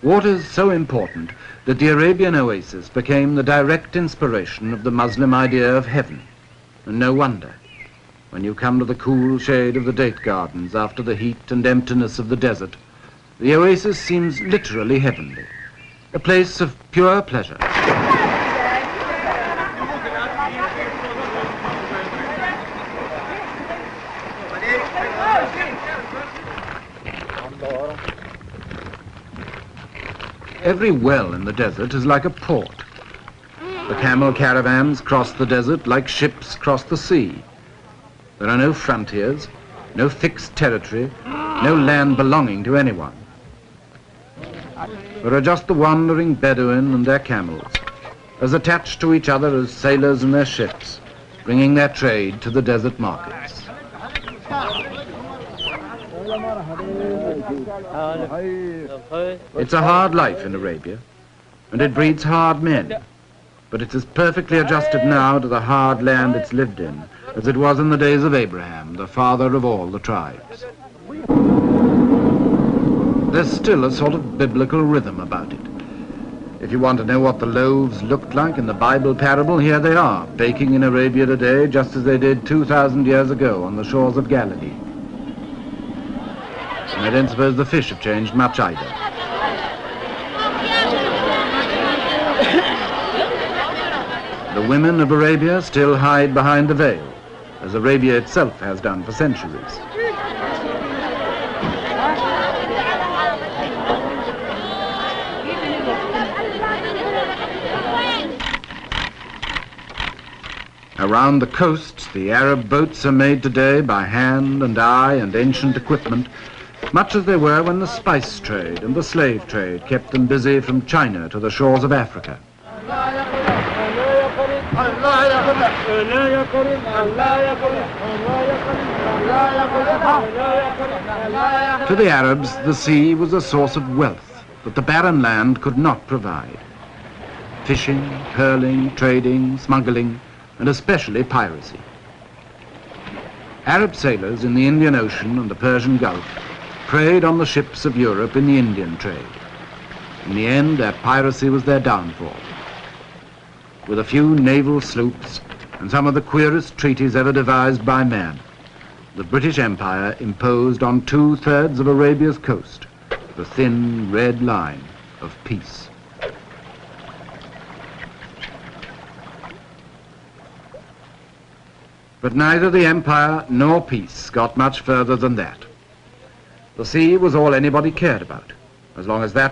Water is so important that the Arabian oasis became the direct inspiration of the Muslim idea of heaven. And no wonder, when you come to the cool shade of the date gardens after the heat and emptiness of the desert, the oasis seems literally heavenly, a place of pure pleasure. Every well in the desert is like a port. The camel caravans cross the desert like ships cross the sea. There are no frontiers, no fixed territory, no land belonging to anyone. There are just the wandering Bedouin and their camels, as attached to each other as sailors and their ships, bringing their trade to the desert markets. It's a hard life in Arabia, and it breeds hard men, but it's as perfectly adjusted now to the hard land it's lived in as it was in the days of Abraham, the father of all the tribes. There's still a sort of biblical rhythm about it. If you want to know what the loaves looked like in the Bible parable, here they are, baking in Arabia today just as they did 2,000 years ago on the shores of Galilee. And I don't suppose the fish have changed much either. The women of Arabia still hide behind the veil, as Arabia itself has done for centuries. Around the coasts, the Arab boats are made today by hand and eye and ancient equipment, much as they were when the spice trade and the slave trade kept them busy from China to the shores of Africa. To the Arabs, the sea was a source of wealth that the barren land could not provide. Fishing, pearling, trading, smuggling, and especially piracy. Arab sailors in the Indian Ocean and the Persian Gulf preyed on the ships of Europe in the Indian trade. In the end, that piracy was their downfall. With a few naval sloops and some of the queerest treaties ever devised by man, the British Empire imposed on 2/3 of Arabia's coast the thin red line of peace. But neither the empire nor peace got much further than that. The sea was all anybody cared about, as long as that